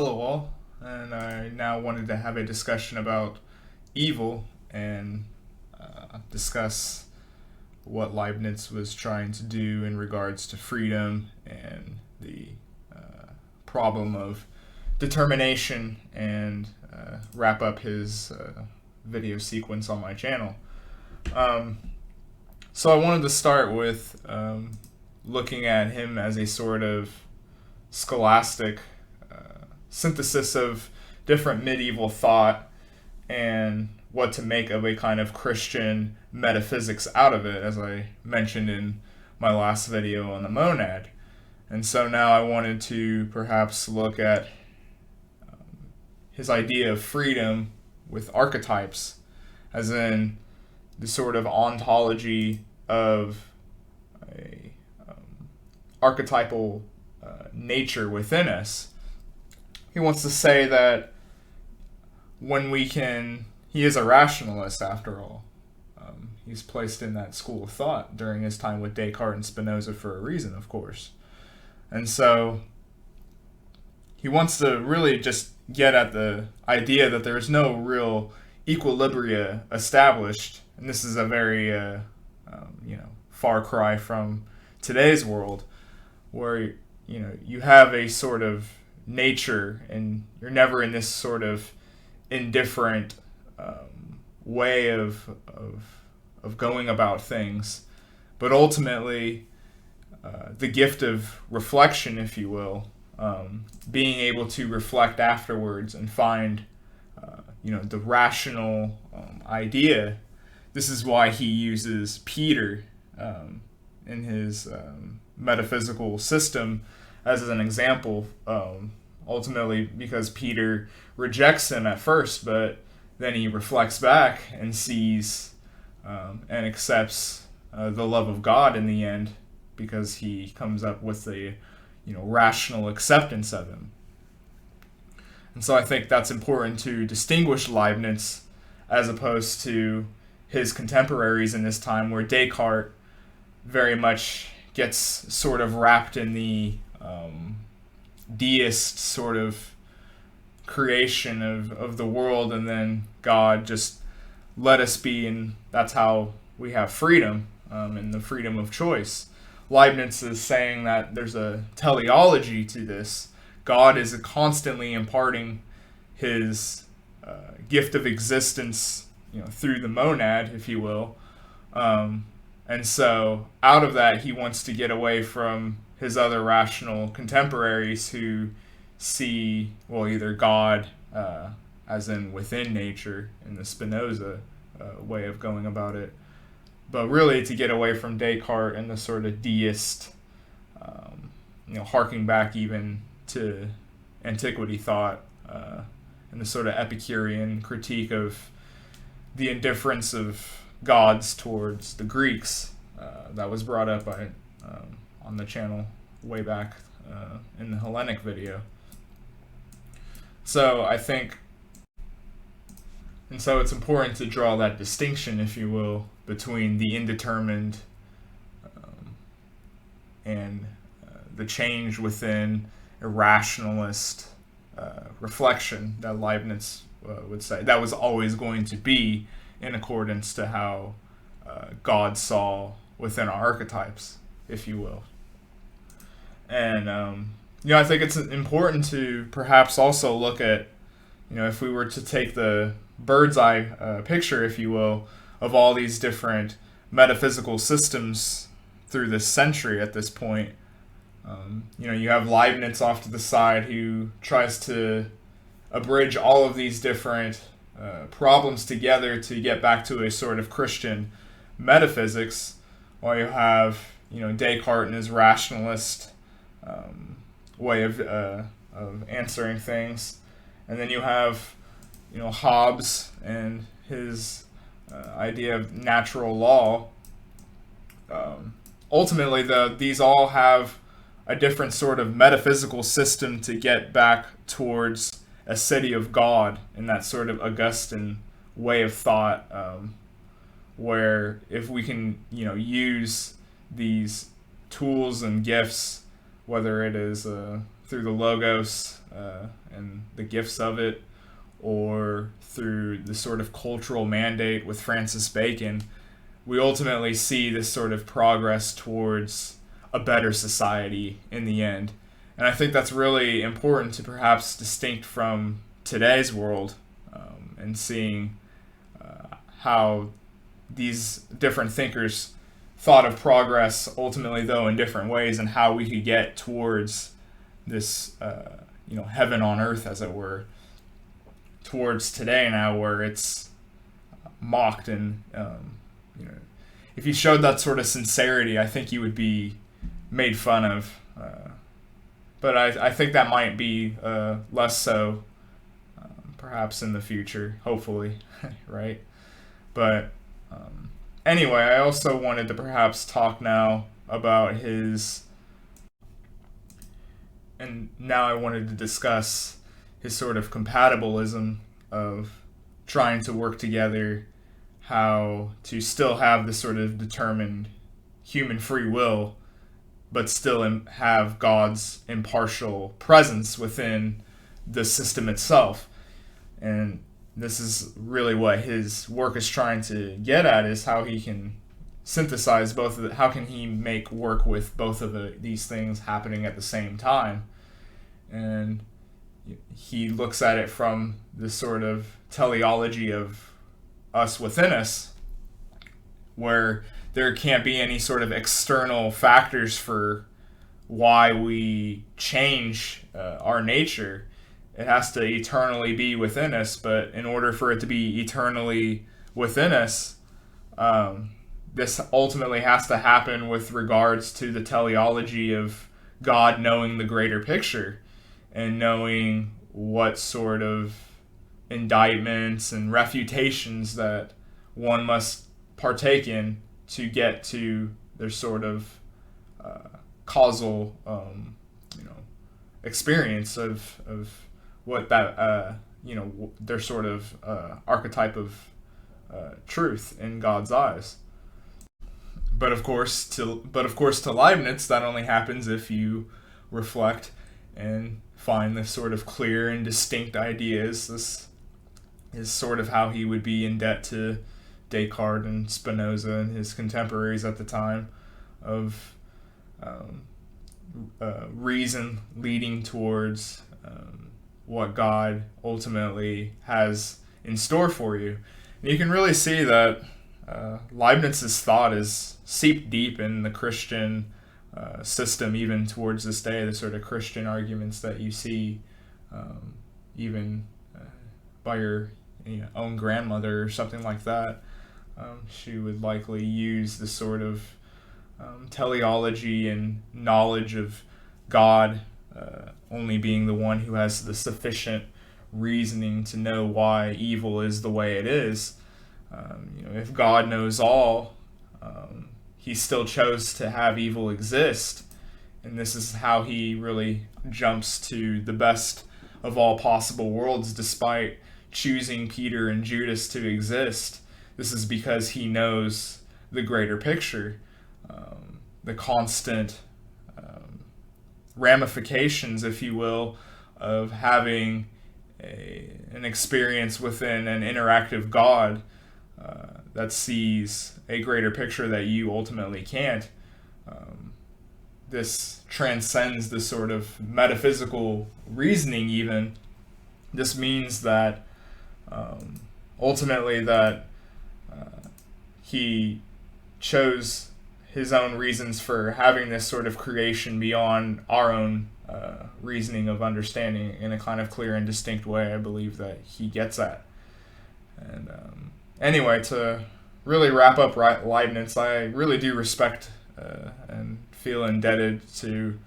Hello, all, and I now wanted to have a discussion about evil and discuss what Leibniz was trying to do in regards to freedom and the problem of determination and wrap up his video sequence on my channel. So I wanted to start with looking at him as a sort of scholastic synthesis of different medieval thought and what to make of a kind of Christian metaphysics out of it, as I mentioned in my last video on the monad. And so now I wanted to perhaps look at his idea of freedom with archetypes, as in the sort of ontology of a archetypal nature within us. He wants to say that he is a rationalist after all. He's placed in that school of thought during his time with Descartes and Spinoza for a reason, of course. And so he wants to really just get at the idea that there is no real equilibria established. And this is a very, far cry from today's world, where, you have a sort of nature and you're never in this sort of indifferent way of going about things, but ultimately the gift of reflection, if you will, being able to reflect afterwards and find the rational idea. This is why he uses Peter in his metaphysical system as an example, ultimately because Peter rejects him at first, but then he reflects back and sees and accepts the love of God in the end, because he comes up with a rational acceptance of him. And so I think that's important to distinguish Leibniz as opposed to his contemporaries in this time, where Descartes very much gets sort of wrapped in the deist sort of creation of the world, and then God just let us be, and that's how we have freedom and the freedom of choice. Leibniz is saying that there's a teleology to this. God is constantly imparting his gift of existence, through the monad, if you will. And so out of that, he wants to get away from his other rational contemporaries who see, well, either God as in within nature in the Spinoza way of going about it, but really to get away from Descartes and the sort of deist, harking back even to antiquity thought and the sort of Epicurean critique of the indifference of gods towards the Greeks that was brought up by on the channel way back in the Hellenic video. So I think, and so it's important to draw that distinction, if you will, between the indeterminate and the change within a rationalist reflection that Leibniz would say that was always going to be in accordance to how God saw within our archetypes, if you will. And I think it's important to perhaps also look at, if we were to take the bird's eye picture, if you will, of all these different metaphysical systems through this century at this point. You have Leibniz off to the side, who tries to abridge all of these different problems together to get back to a sort of Christian metaphysics, while you have Descartes and his rationalist way of answering things, and then you have Hobbes and his idea of natural law. Ultimately, these all have a different sort of metaphysical system to get back towards a city of God in that sort of Augustine way of thought, where if we can, use these tools and gifts, whether it is through the logos and the gifts of it, or through the sort of cultural mandate with Francis Bacon, we ultimately see this sort of progress towards a better society in the end. And I think that's really important to perhaps distinct from today's world, and seeing how these different thinkers thought of progress ultimately, though, in different ways, and how we could get towards this, heaven on earth, as it were, towards today now, where it's mocked. And if you showed that sort of sincerity, I think you would be made fun of. But I think that might be less so, perhaps in the future, hopefully, right? But anyway, I also wanted to perhaps talk now about and now I wanted to discuss his sort of compatibilism of trying to work together, how to still have this sort of determined human free will, but still have God's impartial presence within the system itself. And this is really what his work is trying to get at, is how he can synthesize both of how can he make work with both of these things happening at the same time. And he looks at it from the sort of teleology of us within us, where there can't be any sort of external factors for why we change our nature. It has to eternally be within us, but in order for it to be eternally within us, this ultimately has to happen with regards to the teleology of God knowing the greater picture and knowing what sort of indictments and refutations that one must partake in to get to their sort of causal experience of what that their sort of archetype of truth in God's eyes. But of course to Leibniz, that only happens if you reflect and find this sort of clear and distinct ideas. This is sort of how he would be in debt to Descartes and Spinoza and his contemporaries at the time, of reason leading towards what God ultimately has in store for you. And you can really see that Leibniz's thought is seeped deep in the Christian system, even towards this day. The sort of Christian arguments that you see even by your own grandmother or something like that. She would likely use the sort of teleology and knowledge of God only being the one who has the sufficient reasoning to know why evil is the way it is. If God knows all, he still chose to have evil exist. And this is how he really jumps to the best of all possible worlds, despite choosing Peter and Judas to exist. This is because he knows the greater picture, the constant ramifications, if you will, of having an experience within an interactive God that sees a greater picture that you ultimately can't. This transcends the sort of metaphysical reasoning even. This means that ultimately that he chose his own reasons for having this sort of creation beyond our own reasoning of understanding in a kind of clear and distinct way. I believe that he gets at. And anyway, to really wrap up Leibniz, I really do respect and feel indebted to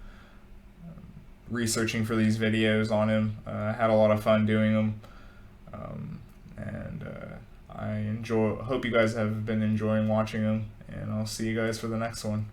researching for these videos on him. I had a lot of fun doing them, and I hope you guys have been enjoying watching them, and I'll see you guys for the next one.